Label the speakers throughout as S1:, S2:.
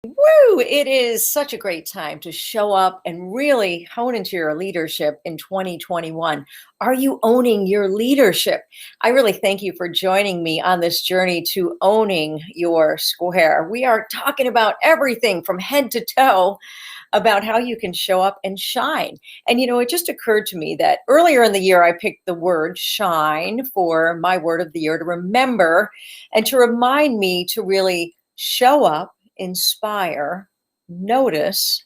S1: Woo! It is such a great time to show up and really hone into your leadership in 2021. Are you owning your leadership? I really thank you for joining me on this journey to owning your square. We are talking about everything from head to toe about how you can show up and shine. And it just occurred to me that earlier in the year, I picked the word shine for my word of the year to remember and to remind me to really show up, inspire, notice.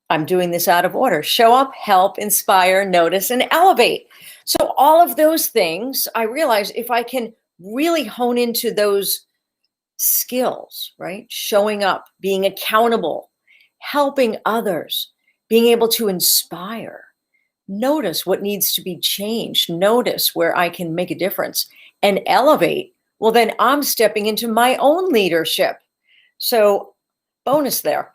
S1: I'm doing this out of order. Show up, help, inspire, notice, and elevate. So, all of those things, I realize if I can really hone into those skills, right? Showing up, being accountable, helping others, being able to inspire, notice what needs to be changed, notice where I can make a difference, and elevate. Well, then I'm stepping into my own leadership. So, bonus there.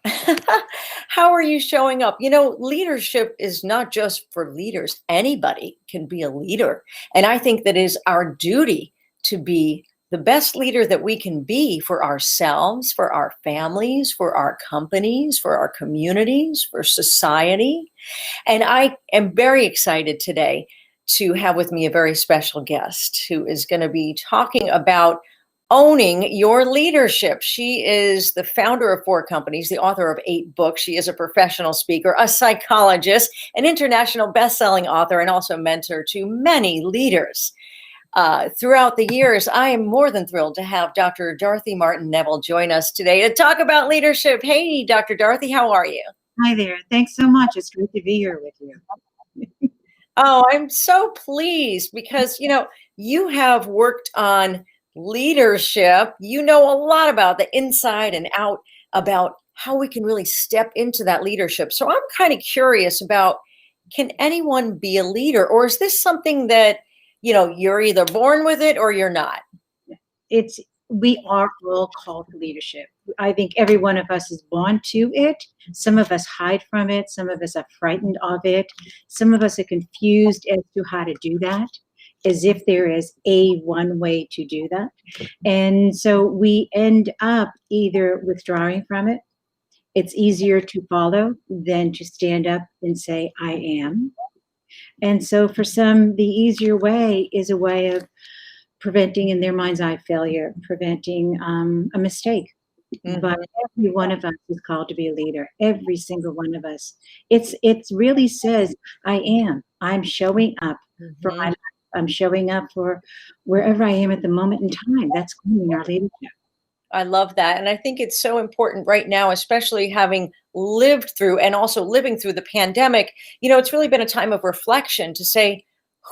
S1: How are you showing up? Leadership is not just for leaders. Anybody can be a leader. And I think that is our duty to be the best leader that we can be for ourselves, for our families, for our companies, for our communities, for society. And I am very excited today to have with me a very special guest who is going to be talking about owning your leadership. She is the founder of 4 companies, the author of 8 books. She is a professional speaker, a psychologist, an international best-selling author, and also mentor to many leaders. Throughout the years, I am more than thrilled to have Dr. Dorothy Martin-Neville join us today to talk about leadership. Hey, Dr. Dorothy, how are you?
S2: Hi there. Thanks so much. It's great to be here with you.
S1: Oh, I'm so pleased because, you have worked on leadership. You know a lot about the inside and out about how we can really step into that leadership. So I'm kind of curious about, can anyone be a leader, or is this something that you're either born with it or you're not?
S2: We are all called to leadership. I think every one of us is born to it. Some of us hide from it. Some of us are frightened of it. Some of us are confused as to how to do that, as if there is one way to do that. And so we end up either withdrawing from it. It's easier to follow than to stand up and say, I am. And so for some, the easier way is a way of preventing in their mind's eye failure, preventing a mistake. Mm-hmm. But every one of us is called to be a leader. Every single one of us. It really says, I am. I'm showing up for my life. I'm showing up for wherever I am at the moment in time. That's owning our leadership.
S1: I love that. And I think it's so important right now, especially having lived through and also living through the pandemic. It's really been a time of reflection to say,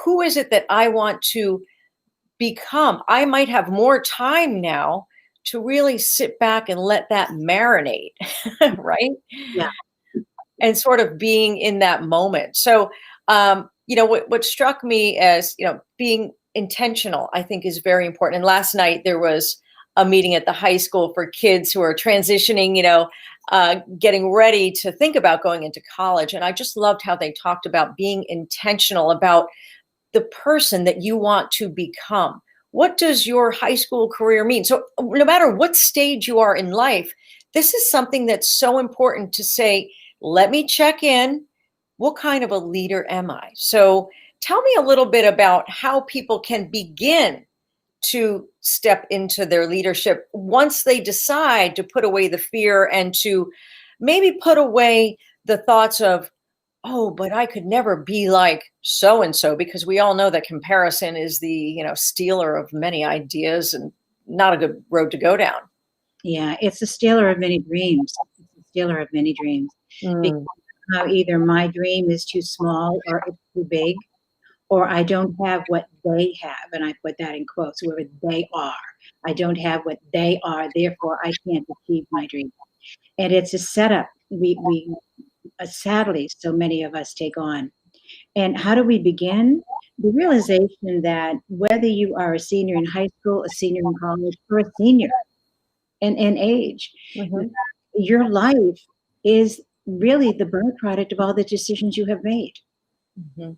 S1: who is it that I want to become? I might have more time now to really sit back and let that marinate, right?
S2: Yeah.
S1: And sort of being in that moment. So, what struck me as, being intentional, I think is very important. And last night there was a meeting at the high school for kids who are transitioning, getting ready to think about going into college. And I just loved how they talked about being intentional about the person that you want to become. What does your high school career mean? So no matter what stage you are in life, this is something that's so important to say, let me check in. What kind of a leader am I? So tell me a little bit about how people can begin to step into their leadership once they decide to put away the fear and to maybe put away the thoughts of, oh, but I could never be like so-and-so, because we all know that comparison is the, stealer of many ideas and not a good road to go down.
S2: Yeah, it's a stealer of many dreams. It's a stealer of many dreams. Because either my dream is too small or it's too big, or I don't have what they have, and I put that in quotes, whoever they are. I don't have what they are, therefore I can't achieve my dream. And it's a setup we sadly, so many of us take on. And how do we begin? The realization that whether you are a senior in high school, a senior in college, or a senior in age, your life is really the byproduct of all the decisions you have made.
S1: Mm-hmm.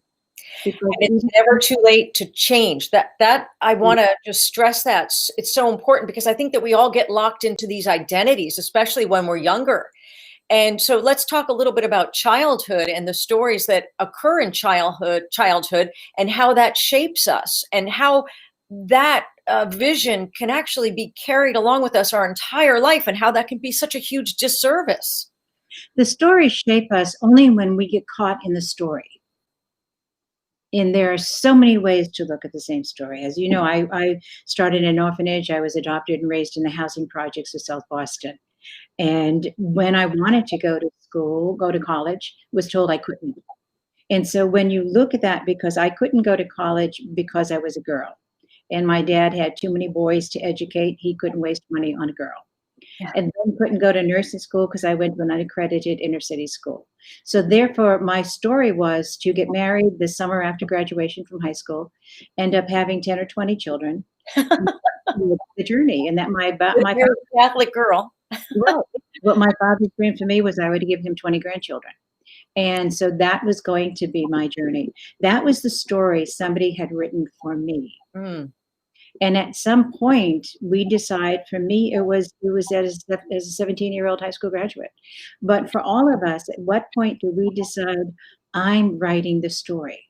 S2: Because
S1: And it's never too late to change. That I want to just stress that. It's so important because I think that we all get locked into these identities, especially when we're younger. And so let's talk a little bit about childhood and the stories that occur in childhood and how that shapes us and how that vision can actually be carried along with us our entire life and how that can be such a huge disservice.
S2: the stories shape us only when we get caught in the story. And there are so many ways to look at the same story. As you know, I started an orphanage. I was adopted and raised in the housing projects of South Boston. And when I wanted to go to school, go to college, was told I couldn't. And so when you look at that, because I couldn't go to college because I was a girl, and my dad had too many boys to educate, he couldn't waste money on a girl.
S1: Yeah.
S2: And then couldn't go to nursing school because I went to an unaccredited inner city school. So therefore, my story was to get married the summer after graduation from high school, end up having 10 or 20 children, the journey. And that my
S1: You're a Catholic girl.
S2: well, what my father's dream for me was I would give him 20 grandchildren. And so that was going to be my journey. That was the story somebody had written for me.
S1: Mm.
S2: And at some point, we decide. For me, it was as a 17-year-old high school graduate. But for all of us, at what point do we decide I'm writing the story?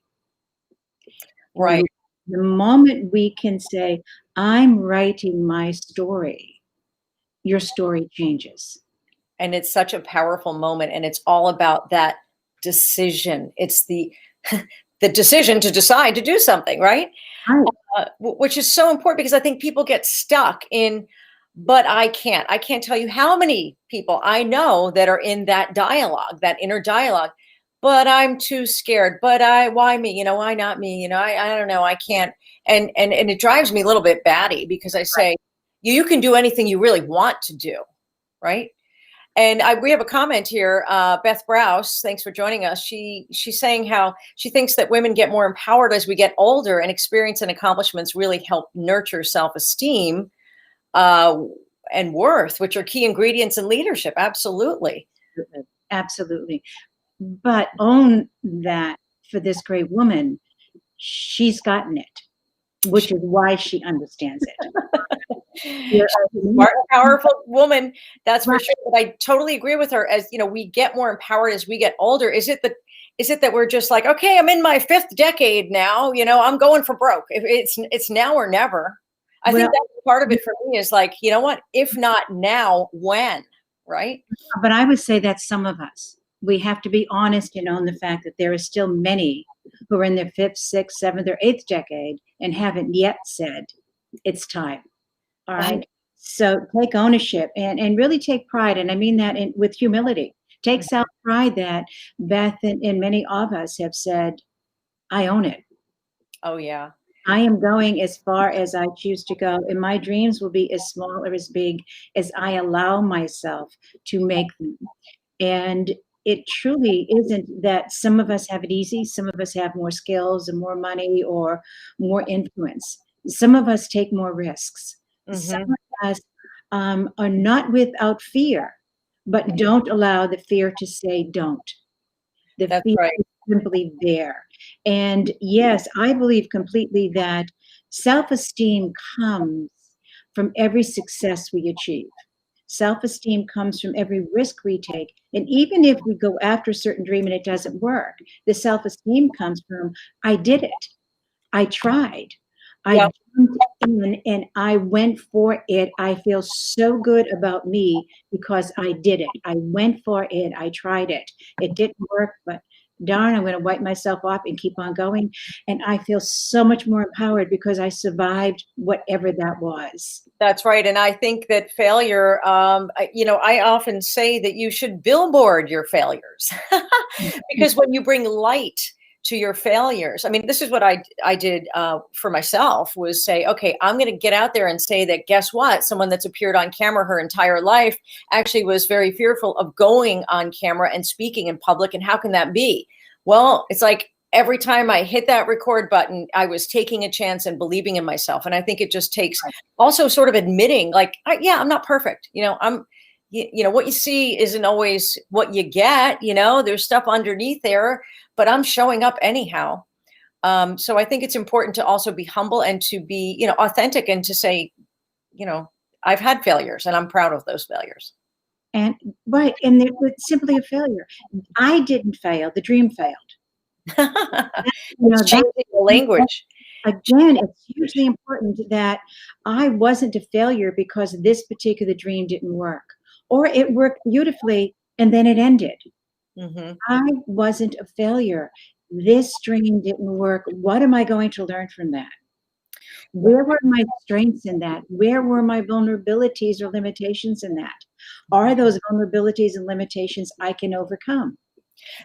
S1: Right.
S2: The moment we can say I'm writing my story, your story changes.
S1: And it's such a powerful moment. And it's all about that decision. It's the the decision to decide to do something, right?
S2: Right.
S1: Which is so important because I think people get stuck in, but I can't. I can't tell you how many people I know that are in that dialogue, that inner dialogue. But I'm too scared. But why me? Why not me? I don't know. I can't. And it drives me a little bit batty because I say, you can do anything you really want to do, right? And we have a comment here, Beth Browse. Thanks for joining us. She's saying how she thinks that women get more empowered as we get older, and experience and accomplishments really help nurture self-esteem and worth, which are key ingredients in leadership. Absolutely.
S2: Absolutely. But own that for this great woman, she's gotten it, which is why she understands it.
S1: She's a smart, powerful woman, that's for sure. But I totally agree with her. As we get more empowered as we get older. Is it that we're just like, okay, I'm in my 5th decade now, I'm going for broke. It's now or never. I think that's part of it for me is like, you know what, if not now, when, right?
S2: But I would say that's some of us. We have to be honest and own the fact that there are still many who are in their 5th, 6th, 7th, or 8th decade and haven't yet said it's time. All right. So take ownership and really take pride. And I mean that with humility. Take self-pride that Beth and many of us have said, I own it.
S1: Oh, yeah.
S2: I am going as far as I choose to go. And my dreams will be as small or as big as I allow myself to make them. And it truly isn't that some of us have it easy. Some of us have more skills and more money or more influence. Some of us take more risks. Some of us are not without fear, but don't allow the fear to say don't. The fear is simply there. And yes, I believe completely that self-esteem comes from every success we achieve. Self-esteem comes from every risk we take. And even if we go after a certain dream and it doesn't work, the self-esteem comes from, I did it. I tried. I jumped in and I went for it. I feel so good about me because I did it. I went for it. I tried it. It didn't work, but darn, I'm going to wipe myself off and keep on going. And I feel so much more empowered because I survived whatever that was.
S1: That's right. And I think that failure, I often say that you should billboard your failures because when you bring light to your failures, I mean, this is what I did for myself was say, okay, I'm going to get out there and say that, guess what? Someone that's appeared on camera her entire life actually was very fearful of going on camera and speaking in public. And how can that be? Well, it's like, every time I hit that record button, I was taking a chance and believing in myself. And I think it just takes also sort of admitting like, I'm not perfect. What you see isn't always what you get, there's stuff underneath there, but I'm showing up anyhow. So I think it's important to also be humble and to be, authentic and to say, I've had failures and I'm proud of those failures.
S2: And right, and it's simply a failure. I didn't fail, the dream failed. You know,
S1: It's changing the language.
S2: again, it's hugely important that I wasn't a failure because this particular dream didn't work, or it worked beautifully and then it ended.
S1: Hmm.
S2: I wasn't a failure. This dream didn't work. What am I going to learn from that? Where were my strengths in that? Where were my vulnerabilities or limitations in that? Are those vulnerabilities and limitations I can overcome?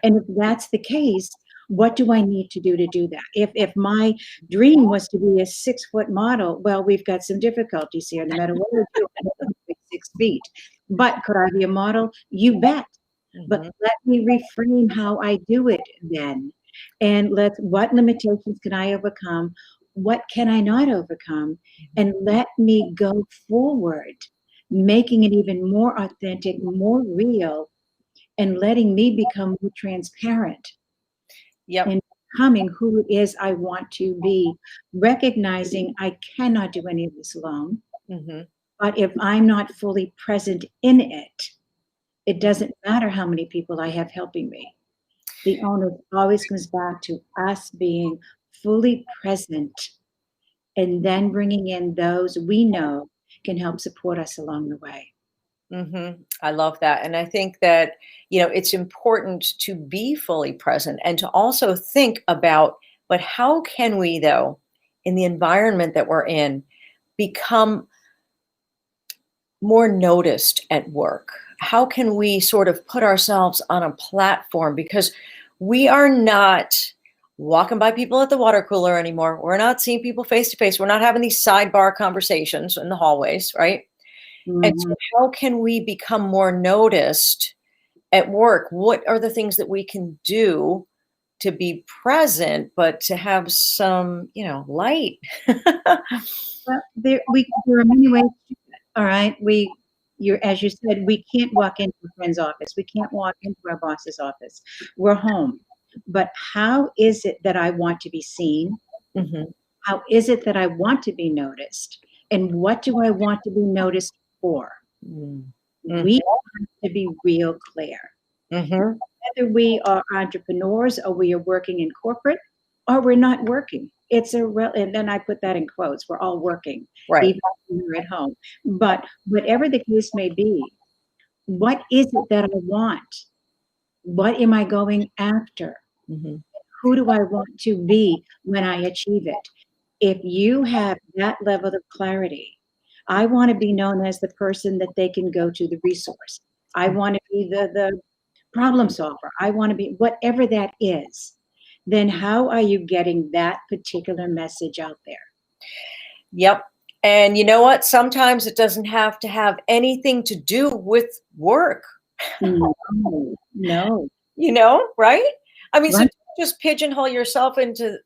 S2: And if that's the case, what do I need to do that? If my dream was to be a 6-foot model, well, we've got some difficulties here. No matter what I do, I don't be 6 feet. But could I be a model? You bet. But
S1: Hmm.
S2: let me reframe how I do it then. And what limitations can I overcome? What can I not overcome? And let me go forward, making it even more authentic, more real, and letting me become more transparent
S1: Yep.
S2: and becoming who it is I want to be, recognizing I cannot do any of this alone.
S1: Hmm.
S2: But if I'm not fully present in it, it doesn't matter how many people I have helping me. The onus always comes back to us being fully present and then bringing in those we know can help support us along the way.
S1: I love that. And I think that, it's important to be fully present and to also think about, but how can we, though, in the environment that we're in, become more noticed at work? How can we sort of put ourselves on a platform? Because we are not walking by people at the water cooler anymore. We're not seeing people face to face. We're not having these sidebar conversations in the hallways, right? And so
S2: Mhm.
S1: how can we become more noticed at work? What are the things that we can do to be present, but to have some, light?
S2: Well, there are many ways to do it. All right. As you said, we can't walk into a friend's office. We can't walk into our boss's office. We're home. But how is it that I want to be seen?
S1: Hmm.
S2: How is it that I want to be noticed? And what do I want to be noticed for? We have to be real clear.
S1: Hmm.
S2: Whether we are entrepreneurs or we are working in corporate or we're not working. And then I put that in quotes, we're all working,
S1: Right.
S2: even when we're at home. But whatever the case may be, what is it that I want? What am I going after?
S1: Hmm.
S2: Who do I want to be when I achieve it? If you have that level of clarity, I want to be known as the person that they can go to, the resource. I want to be the problem solver. I want to be whatever that is. Then how are you getting that particular message out there?
S1: Yep. And you know what? Sometimes it doesn't have to have anything to do with work,
S2: No, no,
S1: right? I mean, so
S2: right.
S1: don't just pigeonhole yourself into,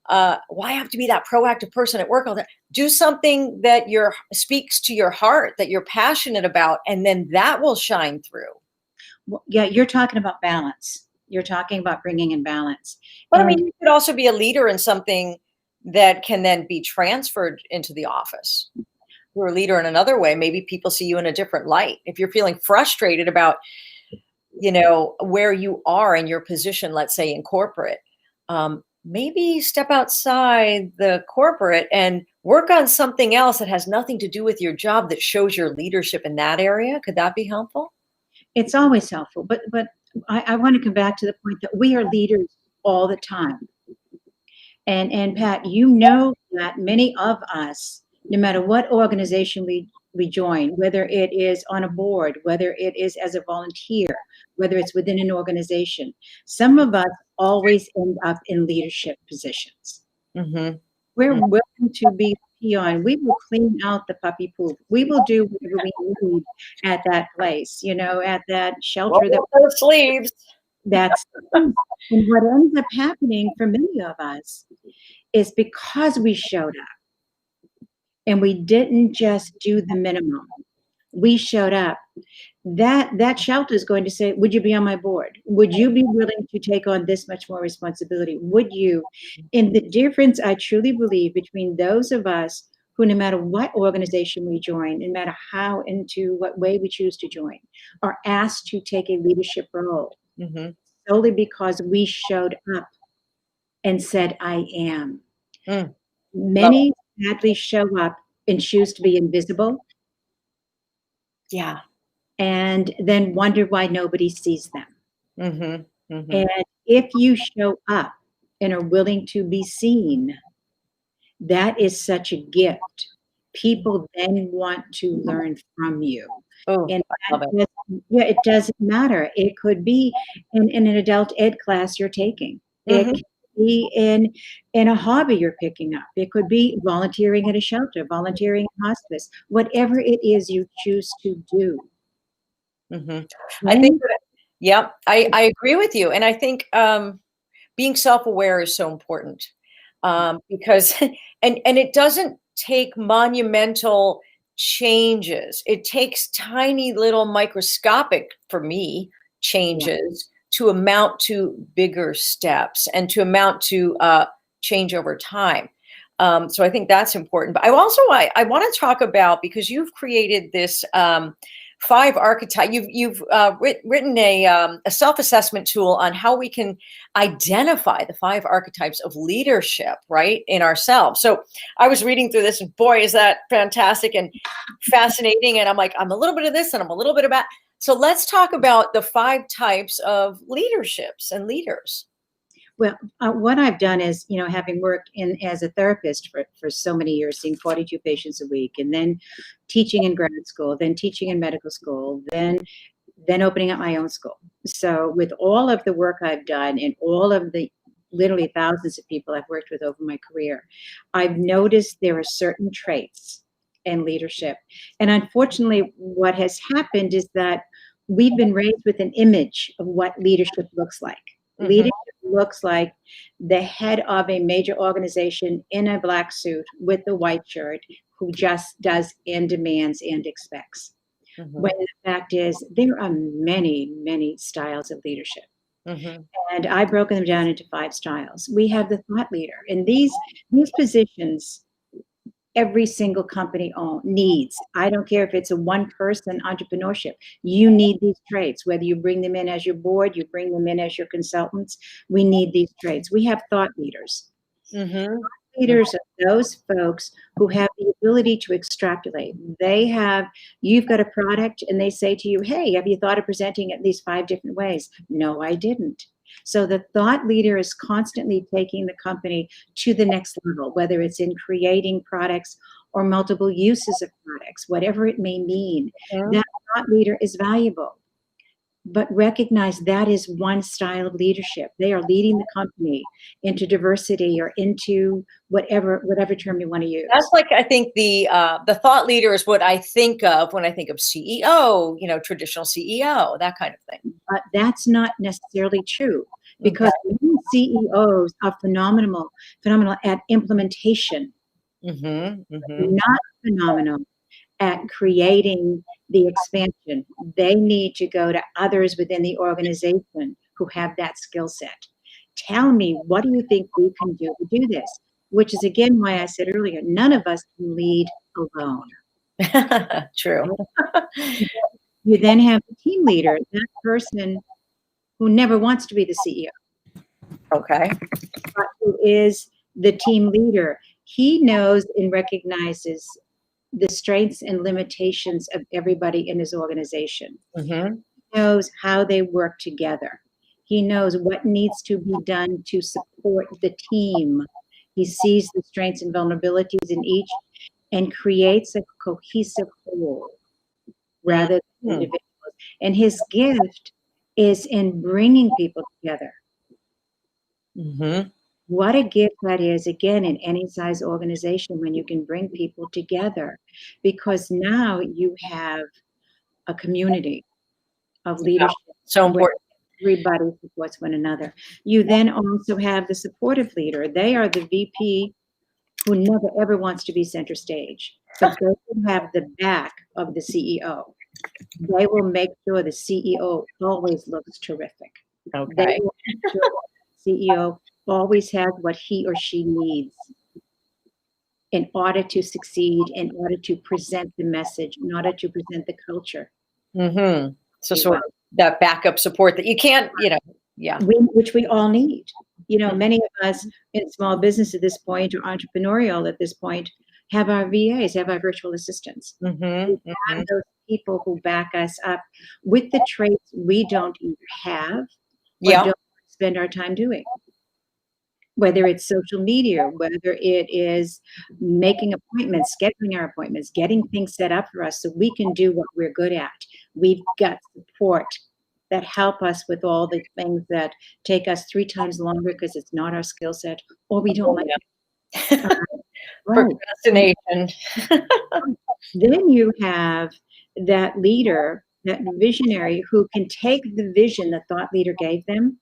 S1: why I have to be that proactive person at work all the time. Do something that speaks to your heart, that you're passionate about, and then that will shine through.
S2: Well, yeah, you're talking about balance. You're talking about bringing in balance.
S1: But I
S2: And
S1: mean, you could also be a leader in something that can then be transferred into the office. You're a leader in another way. Maybe people see you in a different light. If you're feeling frustrated about, where you are in your position, let's say in corporate, maybe step outside the corporate and work on something else that has nothing to do with your job that shows your leadership in that area. Could that be helpful?
S2: it's always helpful. But I want to come back to the point that we are leaders all the time. And Pat, you know that many of us, no matter what organization we join, whether it is on a board, whether it is as a volunteer, whether it's within an organization, some of us always end up in leadership positions.
S1: Hmm.
S2: We're willing to be peon. We will clean out the puppy poop. We will do whatever we need at that place, at that shelter
S1: Roll up those sleeves.
S2: that's and what ends up happening for many of us is because we showed up and we didn't just do the minimum. we showed up, that shelter is going to say, would you be on my board? Would you be willing to take on this much more responsibility? Would you? And the difference, I truly believe, between those of us who, no matter what organization we join, no matter how into what way we choose to join, are asked to take a leadership role
S1: Mm-hmm.
S2: solely because we showed up and said, I am.
S1: Mm. Love
S2: Many sadly show up and choose to be invisible
S1: it. Yeah.
S2: and then wonder why nobody sees them.
S1: Mm-hmm. Mm-hmm.
S2: And if you show up and are willing to be seen, that is such a gift. People then want to learn from you.
S1: Oh,
S2: And
S1: I love it.
S2: yeah, it doesn't matter. It could be in an adult ed class you're taking. It
S1: Mm-hmm.
S2: could be in a hobby you're picking up. It could be volunteering at a shelter, volunteering in hospice, whatever it is you choose to do.
S1: Mm-hmm. I think
S2: When
S1: that, yeah, I agree with you. And I think being self-aware is so important because, and it doesn't take monumental changes. It takes tiny little microscopic, for me,
S2: yeah,
S1: changes to amount to bigger steps and to amount to change over time. So I think that's important. But I want to talk about, because you've created this 5 archetype. You've written a self-assessment tool on how we can identify the 5 archetypes of leadership, right, in ourselves. So I was reading through this, and boy, is that fantastic and fascinating. And I'm like, I'm a little bit of this, and I'm a little bit of that. So let's talk about the 5 types of leaderships and leaders.
S2: well, what I've done is, having worked in as a therapist for so many years, seeing 42 patients a week, and then teaching in grad school, then teaching in medical school, then opening up my own school. So with all of the work I've done and all of the literally thousands of people I've worked with over my career, I've noticed there are certain traits in leadership. And unfortunately, what has happened is that we've been raised with an image of what leadership looks like.
S1: Mm-hmm.
S2: Leadership looks like the head of a major organization in a black suit with a white shirt who just does and demands and expects.
S1: Mm-hmm.
S2: When the fact is, there are many, many styles of leadership.
S1: Mm-hmm.
S2: And I've broken them down into 5 styles. We have the thought leader, and these positions every single company needs. I don't care if it's a one-person entrepreneurship. You need these traits, whether you bring them in as your board, you bring them in as your consultants. We need these traits. We have thought leaders.
S1: Mm-hmm.
S2: Leaders are those folks who have the ability to extrapolate. You've got a product and they say to you, hey, have you thought of presenting it at least 5 different ways? No, I didn't. So the thought leader is constantly taking the company to the next level, whether it's in creating products or multiple uses of products, whatever it may mean.
S1: Mm-hmm.
S2: That thought leader is valuable. But recognize that is one style of leadership. They are leading the company into diversity or into whatever term you want to use.
S1: That's like, I think the thought leader is what I think of when I think of CEO, traditional CEO, that kind of thing.
S2: But that's not necessarily true, because many CEOs are phenomenal at implementation,
S1: Mm-hmm. Mm-hmm.
S2: not phenomenal at creating the expansion. They need to go to others within the organization who have that skill set. Tell me, what do you think we can do to do this? Which is again why I said earlier, none of us can lead alone.
S1: True.
S2: You then have the team leader, that person who never wants to be the CEO,
S1: Okay.
S2: but who is the team leader. He knows and recognizes the strengths and limitations of everybody in his organization.
S1: Mm-hmm.
S2: He knows how they work together. He knows what needs to be done to support the team. He sees the strengths and vulnerabilities in each and creates a cohesive whole rather than individuals. And his gift is in bringing people together.
S1: Mm-hmm.
S2: What a gift that is, again, in any size organization when you can bring people together, because now you have a community of leadership
S1: So
S2: where
S1: important.
S2: everybody supports one another. You then also have the supportive leader. They are the VP who never ever wants to be center stage, but they will have the back of the CEO. They will make sure the CEO always looks terrific. They
S1: Okay.
S2: will make sure the CEO always has what he or she needs in order to succeed, in order to present the message, in order to present the culture.
S1: Mm-hmm. So
S2: Be
S1: sort
S2: well.
S1: of that backup support that you can't, yeah.
S2: Which we all need. Many of us in small business at this point or entrepreneurial at this point have our VAs, have our virtual assistants.
S1: Mm-hmm.
S2: We
S1: Mm-hmm.
S2: have those people who back us up with the traits we don't either have or
S1: Yeah.
S2: don't spend our time doing. Whether it's social media, whether it is making appointments, scheduling our appointments, getting things set up for us so we can do what we're good at. We've got support that help us with all the things that take us 3 times longer because it's not our skill set or we don't like it. Right.
S1: Procrastination.
S2: Then you have that leader, that visionary who can take the vision the thought leader gave them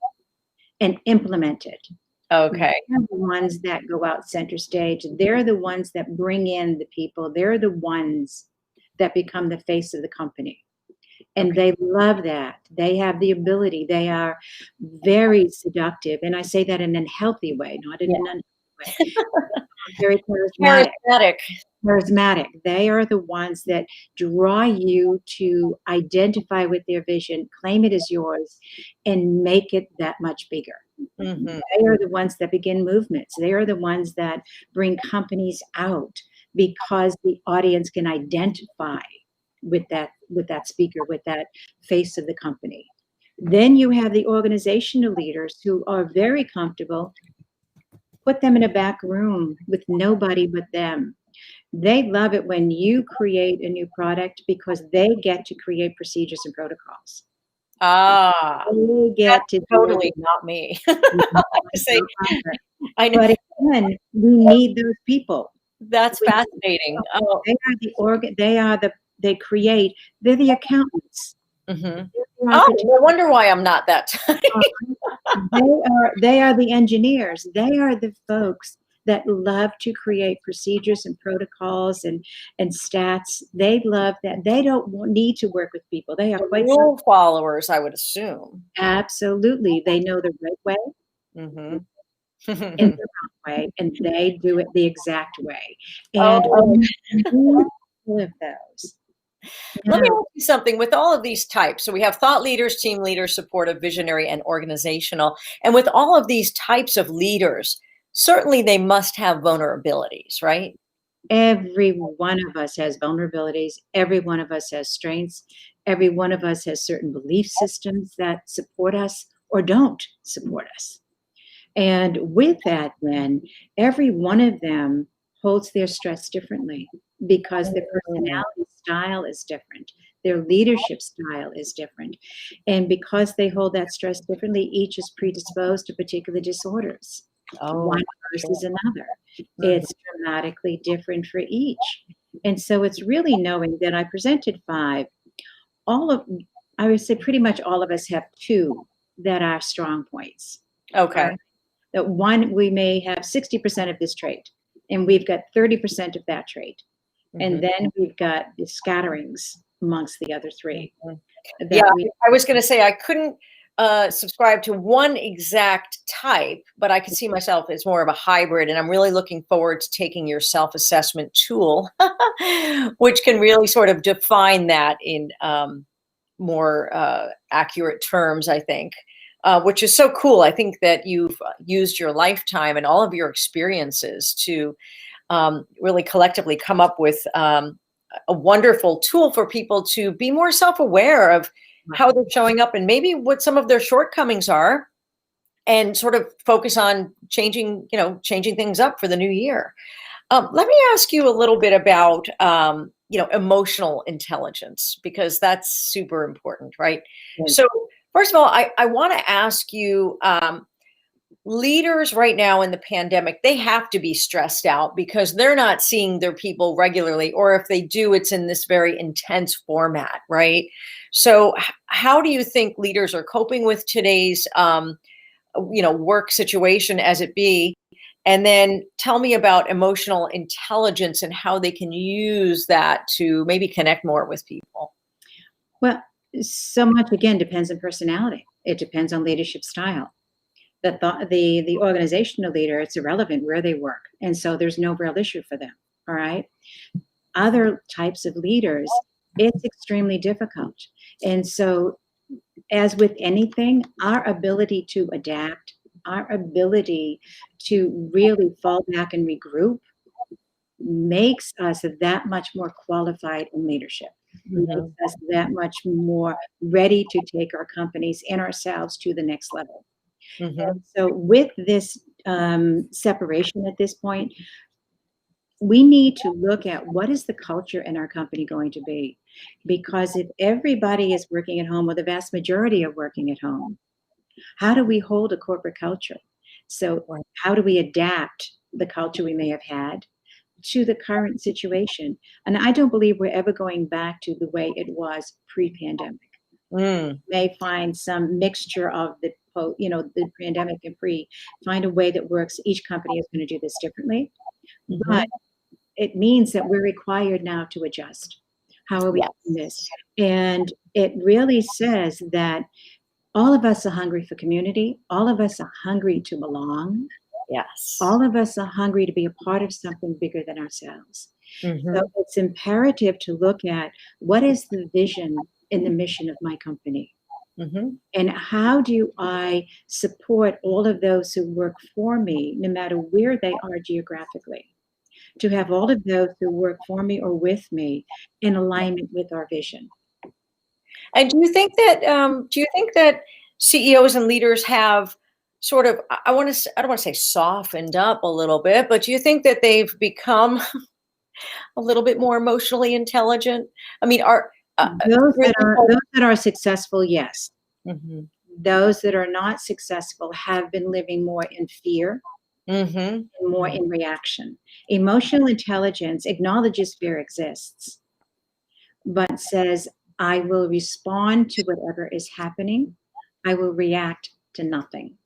S2: and implement it.
S1: Okay.
S2: They're the ones that go out center stage. They're the ones that bring in the people. They're the ones that become the face of the company. And they love that. They have the ability. They are very seductive. And I say that in a healthy way, not in an unhealthy way. Very charismatic. Charismatic. They are the ones that draw you to identify with their vision, claim it as yours, and make it that much bigger.
S1: Mm-hmm.
S2: They are the ones that begin movements. They are the ones that bring companies out because the audience can identify with that speaker, with that face of the company. Then you have the organizational leaders who are very comfortable. Put them in a back room with nobody but them. They love it when you create a new product because they get to create procedures and protocols.
S1: Ah,
S2: They get to
S1: totally not me. Say, I know.
S2: But again, we need those people.
S1: That's fascinating. Oh.
S2: They create, they're the accountants.
S1: Mm-hmm. Oh, no wonder why I'm not that type.
S2: They are the engineers. They are the folks that love to create procedures and protocols and stats. They love that. They don't need to work with people. They are quite
S1: rule followers, I would assume.
S2: Absolutely. They know the right way.
S1: Mm-hmm.
S2: In the wrong way, and they do it the exact way. And all of those.
S1: Let me ask you something. With all of these types, so we have thought leaders, team leaders, supportive, visionary, and organizational. And with all of these types of leaders, certainly they must have vulnerabilities, right?
S2: Every one of us has vulnerabilities. Every one of us has strengths. Every one of us has certain belief systems that support us or don't support us. And with that, then, every one of them holds their stress differently because their personality style is different. Their leadership style is different. And because they hold that stress differently, each is predisposed to particular disorders. One versus another. It's dramatically different for each. And so it's really knowing that I presented 5. I would say pretty much all of us have 2 that are strong points.
S1: Okay.
S2: That one, we may have 60% of this trait, and we've got 30% of that trait. And then we've got the scatterings amongst the other 3.
S1: Yeah, I was going to say I couldn't subscribe to one exact type, but I could see myself as more of a hybrid, and I'm really looking forward to taking your self-assessment tool, which can really sort of define that in more accurate terms, I think. Which is so cool. I think that you've used your lifetime and all of your experiences to really collectively come up with a wonderful tool for people to be more self-aware of how they're showing up and maybe what some of their shortcomings are, and sort of focus on changing things up for the new year. Let me ask you a little bit about emotional intelligence, because that's super important, right?
S2: Yes.
S1: So first of all, I want to ask you, leaders right now in the pandemic, they have to be stressed out because they're not seeing their people regularly, or if they do, it's in this very intense format, right? So how do you think leaders are coping with today's work situation as it be? And then tell me about emotional intelligence and how they can use that to maybe connect more with people.
S2: Well, so much again depends on personality. It depends on leadership style. The organizational leader, it's irrelevant where they work, and so there's no real issue for them. All right. Other types of leaders, it's extremely difficult, and so as with anything, our ability to adapt, our ability to really fall back and regroup makes us that much more qualified in leadership, makes
S1: Mhm.
S2: us that much more ready to take our companies and ourselves to the next level. And
S1: Mhm.
S2: so, with this separation at this point, we need to look at what is the culture in our company going to be? Because if everybody is working at home, or the vast majority are working at home, how do we hold a corporate culture? So,
S1: Right.
S2: how do we adapt the culture we may have had to the current situation? And I don't believe we're ever going back to the way it was pre-pandemic.
S1: Mm.
S2: May find some mixture of the pandemic and pre, find a way that works. Each company is going to do this differently, but
S1: Mhm.
S2: it means that we're required now to adjust. How are we doing this?
S1: Yes.
S2: And it really says that all of us are hungry for community. All of us are hungry to belong.
S1: Yes.
S2: All of us are hungry to be a part of something bigger than ourselves. So
S1: Mhm.
S2: it's imperative to look at what is the vision and the mission of my company?
S1: Mhm.
S2: And how do I support all of those who work for me, no matter where they are geographically? To have all of those who work for me or with me in alignment with our vision.
S1: And do you think that CEOs and leaders have sort of I don't want to say softened up a little bit, but do you think that they've become a little bit more emotionally intelligent? I mean, are really
S2: Those that are successful, yes.
S1: Mhm.
S2: Those that are not successful have been living more in fear
S1: Mhm.
S2: and more in reaction. Emotional intelligence acknowledges fear exists, but says, I will respond to whatever is happening. I will react to nothing.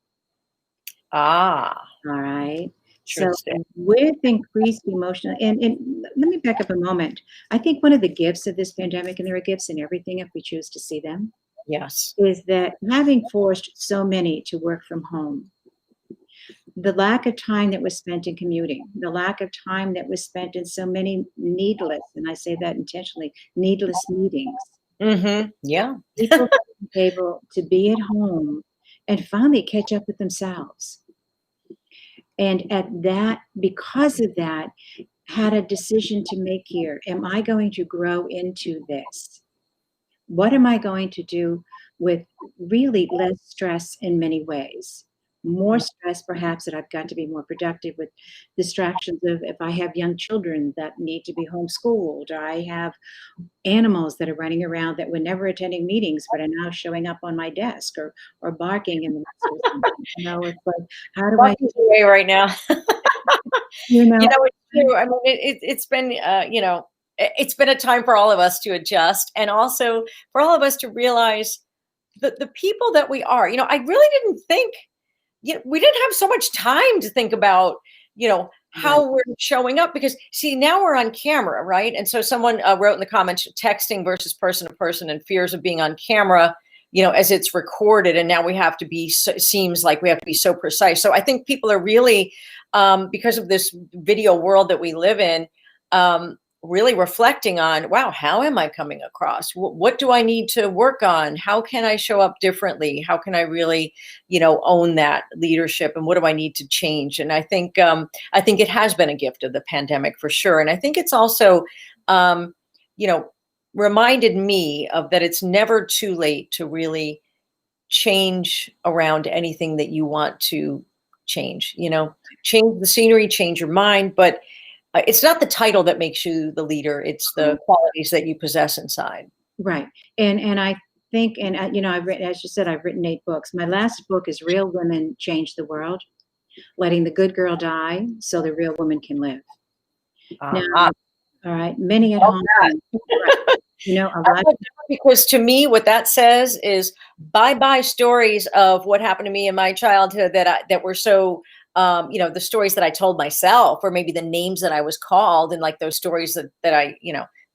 S1: Ah,
S2: All right. So
S1: interesting.
S2: with increased emotional, and let me back up a moment. I think one of the gifts of this pandemic, and there are gifts in everything if we choose to see them,
S1: Yes.
S2: is that having forced so many to work from home, the lack of time that was spent in commuting, the lack of time that was spent in so many needless, and I say that intentionally, needless meetings,
S1: Mhm. Yeah.
S2: people being able to be at home and finally catch up with themselves. And at that, because of that, had a decision to make here. Am I going to grow into this? What am I going to do with really less stress in many ways? More stress, perhaps, that I've got to be more productive with distractions of if I have young children that need to be homeschooled, or I have animals that are running around that were never attending meetings but are now showing up on my desk or barking in the midst of something. It's like, how do I,
S1: Bucky's away right now.
S2: you know,
S1: It's true. I mean, it's been, it's been a time for all of us to adjust, and also for all of us to realize that the people that we are. I really didn't think, we didn't have so much time to think about,
S2: right,
S1: how we're showing up, because see, now we're on camera, right? And so someone wrote in the comments, texting versus person to person and fears of being on camera, as it's recorded. And now we have to be, seems like we have to be so precise. So I think people are really, because of this video world that we live in, really reflecting on, wow, how am I coming across? What do I need to work on? How can I show up differently? How can I really, own that leadership? And what do I need to change? And I think it has been a gift of the pandemic for sure. And I think it's also, um, you know, reminded me of that it's never too late to really change around anything that you want to change, change the scenery, change your mind, but it's not the title that makes you the leader, it's the qualities that you possess inside.
S2: right. And I think, and I've written, as you said, I've written 8 books. My last book is Real Women Change the World, letting the good girl die so the real woman can live. Now,
S1: Uh-huh.
S2: all right, many at
S1: Love
S2: home,
S1: that.
S2: right, a
S1: I
S2: lot.
S1: love that, because to me, what that says is bye bye stories of what happened to me in my childhood that were so the stories that I told myself, or maybe the names that I was called, and like those stories that I,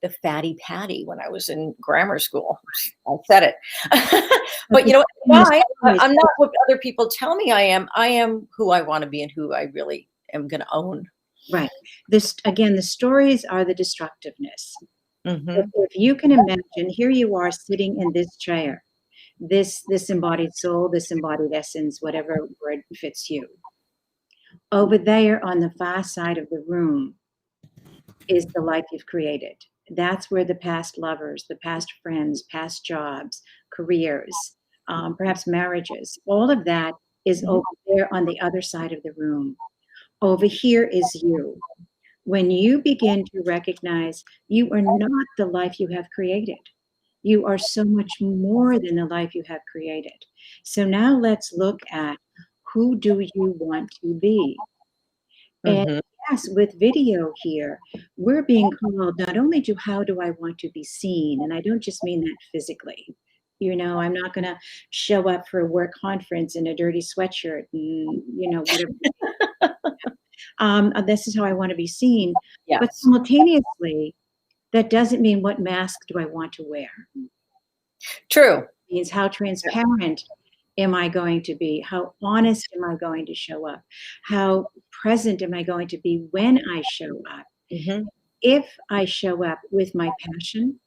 S1: the fatty Patty when I was in grammar school. I said it.
S2: But
S1: But
S2: the
S1: why?
S2: stories,
S1: I'm not what other people tell me I am. I am who I want to be and who I really am going to own.
S2: right. This again, the stories are the destructiveness.
S1: Hmm.
S2: If you can imagine, here you are sitting in this chair, this embodied soul, this embodied essence, whatever word fits you. Over there on the far side of the room is the life you've created. That's where the past lovers, the past friends, past jobs, careers, perhaps marriages, all of that is
S1: Hmm.
S2: over there on the other side of the room. Over here is you. When you begin to recognize you are not the life you have created, you are so much more than the life you have created. So now let's look at, who do you want to be? And
S1: Hmm.
S2: yes, with video here, we're being called not only to how do I want to be seen, and I don't just mean that physically. I'm not going to show up for a work conference in a dirty sweatshirt and, whatever. This is how I want to be seen. But
S1: Yes.
S2: simultaneously, that doesn't mean what mask do I want to wear.
S1: True.
S2: It means how transparent am I going to be? How honest am I going to show up? How present am I going to be when I show up?
S1: Hmm.
S2: If I show up with my passion,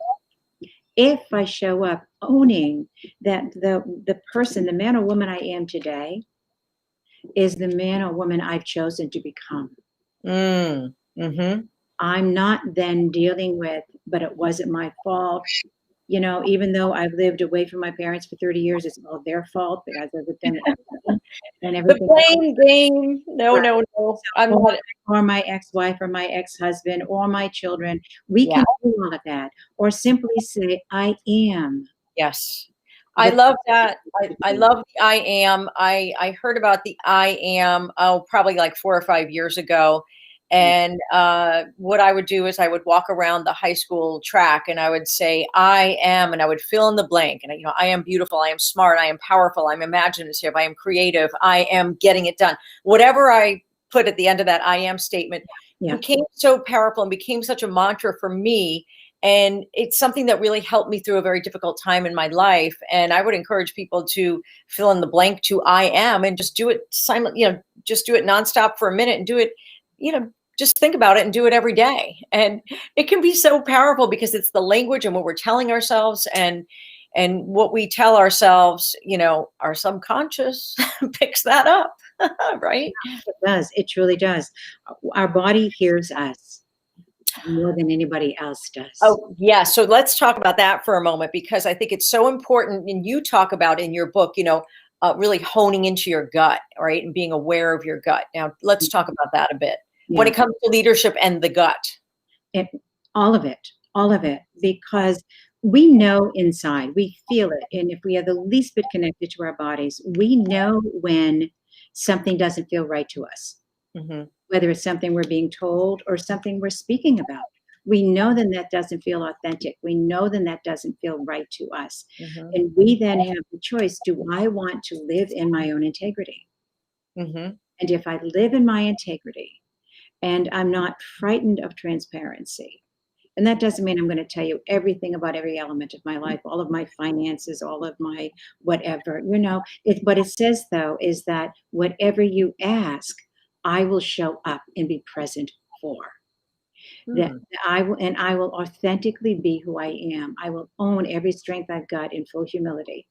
S2: if I show up owning that the person, the man or woman I am today, is the man or woman I've chosen to become.
S1: Mm. Hmm.
S2: I'm not then dealing with, but it wasn't my fault. Even though I've lived away from my parents for 30 years, it's all their fault because I was with them and
S1: The
S2: everything.
S1: blame game. No,
S2: Right.
S1: no, no. I'm
S2: Or,
S1: not.
S2: or my ex-wife or my ex-husband or my children. We
S1: Yeah.
S2: can do all of that. Or simply say, I am
S1: Yes. I
S2: the
S1: love that. I
S2: person.
S1: love the I am. I heard about the I am, probably like 4 or 5 years ago. And what I would do is I would walk around the high school track and I would say, I am, and I would fill in the blank. And, I am beautiful. I am smart. I am powerful. I'm imaginative. I am creative. I am getting it done. Whatever I put at the end of that I am statement
S2: Yeah.
S1: became so powerful and became such a mantra for me, and it's something that really helped me through a very difficult time in my life. And I would encourage people to fill in the blank to I am, and just do it just do it nonstop for a minute, and do it, just think about it and do it every day. And it can be so powerful because it's the language and what we're telling ourselves, and what we tell ourselves, our subconscious picks that up. Right?
S2: It does. It truly does. Our body hears us more than anybody else does.
S1: Oh, yeah. So let's talk about that for a moment, because I think it's so important. And you talk about in your book, really honing into your gut, right? And being aware of your gut. Now, let's talk about that a bit when
S2: Yeah.
S1: it comes to leadership and the gut.
S2: It, all of it, because we know inside, we feel it. And if we are the least bit connected to our bodies, we know when something doesn't feel right to us,
S1: Hmm.
S2: whether it's something we're being told or something we're speaking about. We know then that doesn't feel authentic. We know then that doesn't feel right to us.
S1: Hmm.
S2: And we then have the choice, do I want to live in my own integrity?
S1: Hmm.
S2: And if I live in my integrity and I'm not frightened of transparency, and that doesn't mean I'm going to tell you everything about every element of my life, all of my finances, all of my whatever, what it says though is that whatever you ask, I will show up and be present for. That I will authentically be who I am. I will own every strength I've got in full humility.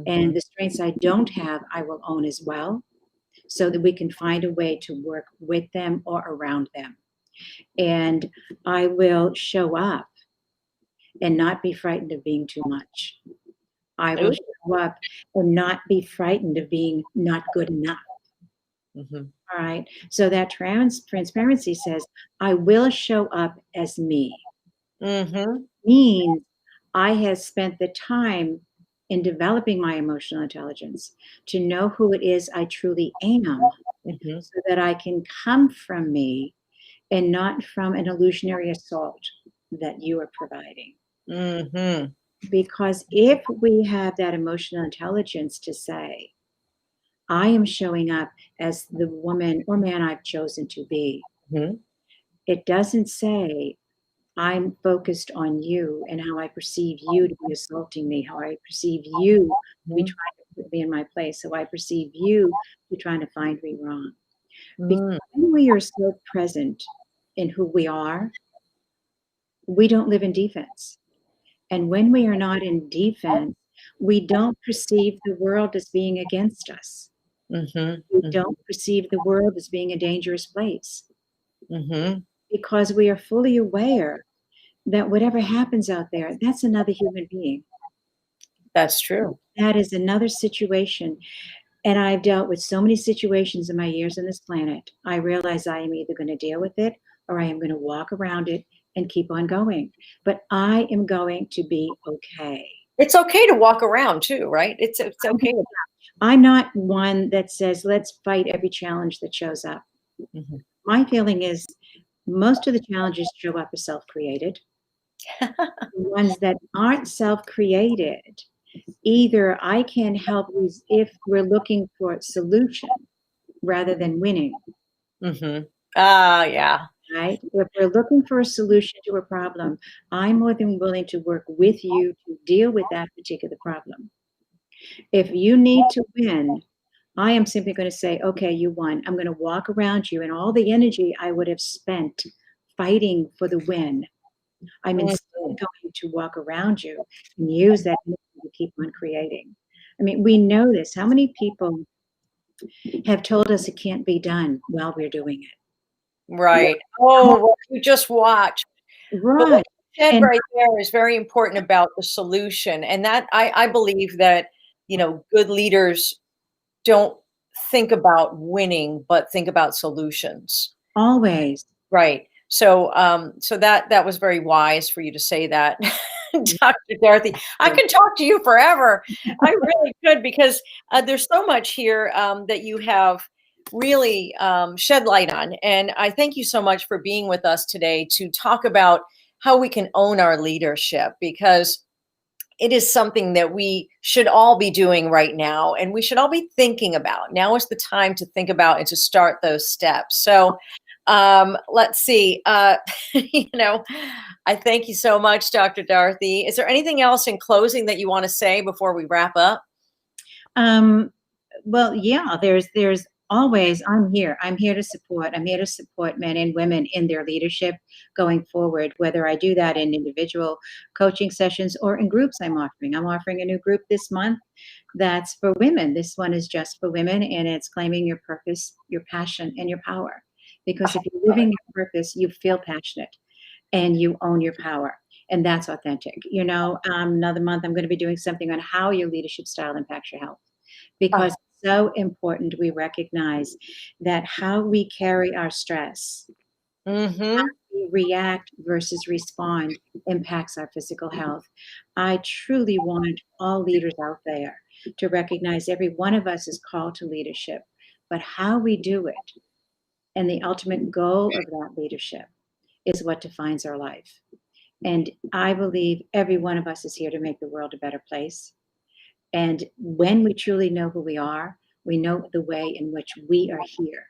S2: And
S1: Hmm.
S2: the strengths I don't have, I will own as well, so that we can find a way to work with them or around them. And I will show up and not be frightened of being too much. I will show up and not be frightened of being not good enough.
S1: Hmm.
S2: All right. So that transparency says, I will show up as me.
S1: Hmm.
S2: Means I have spent the time in developing my emotional intelligence to know who it is I truly am,
S1: Hmm.
S2: so that I can come from me and not from an illusionary assault that you are providing.
S1: Hmm.
S2: Because if we have that emotional intelligence to say, I am showing up as the woman or man I've chosen to be.
S1: Mhm.
S2: It doesn't say I'm focused on you and how I perceive you to be assaulting me, how I perceive you to be
S1: Mhm.
S2: trying to put me in my place, how I perceive you to trying to find me wrong. Because
S1: Mm.
S2: when we are so present in who we are, we don't live in defense. And when we are not in defense, we don't perceive the world as being against us.
S1: Mhm.
S2: We
S1: Mhm.
S2: don't perceive the world as being a dangerous place
S1: Mhm.
S2: because we are fully aware that whatever happens out there, that's another human being.
S1: That's true.
S2: That is another situation. And I've dealt with so many situations in my years on this planet. I realize I am either going to deal with it or I am going to walk around it and keep on going. But I am going to be okay.
S1: It's okay to walk around too, right? It's
S2: I'm
S1: okay.
S2: I'm not one that says, let's fight every challenge that shows up.
S1: Mhm.
S2: My feeling is most of the challenges show up as self created. The ones that aren't self created, either I can help if we're looking for a solution rather than winning,
S1: Mhm. Ah, yeah.
S2: right? If we're looking for a solution to a problem, I'm more than willing to work with you to deal with that particular problem. If you need to win, I am simply going to say, okay, you won. I'm going to walk around you, and all the energy I would have spent fighting for the win, I'm
S1: Mhm.
S2: instead going to walk around you and use that energy to keep on creating. I mean, we know this. How many people have told us it can't be done while we're doing it?
S1: Right.
S2: How
S1: Oh, what you just watched. But what
S2: Right.
S1: you said
S2: And
S1: right there is very important about the solution, and that I believe that, good leaders don't think about winning, but think about solutions.
S2: always.
S1: Right. So that was very wise for you to say that, Dr. Dorothy. I could talk to you forever. I really could because there's so much here that you have really shed light on, and I thank you so much for being with us today to talk about how we can own our leadership because it is something that we should all be doing right now and we should all be thinking about. Now is the time to think about and to start those steps. So let's see. I thank you so much, Dr. Dorothy. Is there anything else in closing that you want to say before we wrap up?
S2: Um, well, yeah, there's always I'm here. I'm here to support. I'm here to support men and women in their leadership going forward, whether I do that in individual coaching sessions or in groups I'm offering. I'm offering a new group this month that's for women. This one is just for women and it's claiming your purpose, your passion, and your power. Because if you're
S1: Love it.
S2: living your purpose, you feel passionate and you own your power. And that's authentic. Another month I'm going to be doing something on how your leadership style impacts your health
S1: Ah,
S2: because it's so important we recognize that how we carry our stress,
S1: mm-hmm.
S2: we react versus respond impacts our physical health. I truly want all leaders out there to recognize every one of us is called to leadership, but how we do it and the ultimate goal of that leadership is what defines our life. And I believe every one of us is here to make the world a better place. And when we truly know who we know the way in which we are here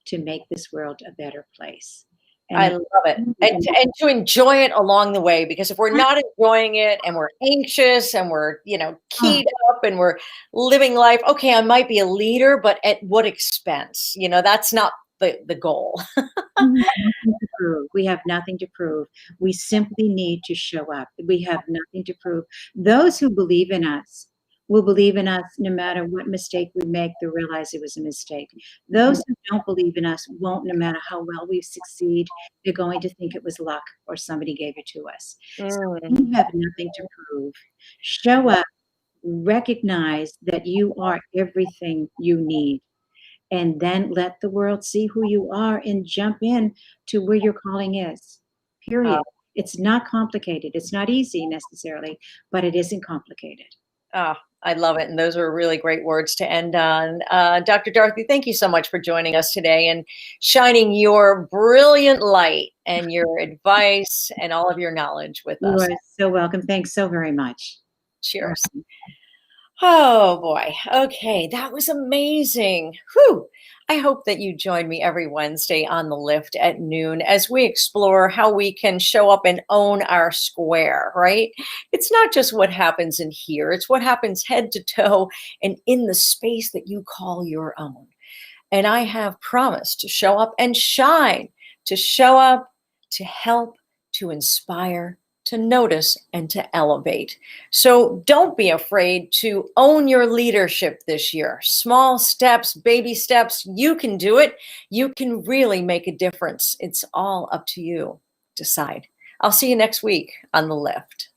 S2: to make this world a better place. And
S1: I
S2: if
S1: love it. And to enjoy it along the way, because if we're not enjoying it and we're anxious and we're,
S2: oh,
S1: keyed up and we're living life, okay, I might be a leader, but at what expense? That's not the goal.
S2: we have nothing to prove. We have nothing to prove. We simply need to show up. We have nothing to prove. Those who believe in us will believe in us no matter what mistake we make, they'll realize it was a mistake. Those who don't believe in us won't, no matter how well we succeed, they're going to think it was luck or somebody gave it to us. So
S1: Mm.
S2: you have nothing to prove. Show up, recognize that you are everything you need and then let the world see who you are and jump in to where your calling is.
S1: Uh,
S2: Period. It's not complicated. It's not easy necessarily, but it isn't complicated.
S1: oh, I love it. And those are really great words to end on. Dr. Dorothy, thank you so much for joining us today and shining your brilliant light and your advice and all of your knowledge with
S2: You
S1: us.
S2: are so welcome. Thanks so very much. All
S1: Cheers.
S2: right.
S1: Oh boy. Okay, that was amazing. Whew. I hope that you join me every Wednesday on the lift at noon as we explore how we can show up and own our square, right? It's not just what happens in here, it's what happens head to toe and in the space that you call your own. And I have promised to show up and shine, to show up, to help, to inspire, to notice, and to elevate. So don't be afraid to own your leadership this year. Small steps, baby steps, you can do it. You can really make a difference. It's all up to you. Decide. I'll see you next week on the lift.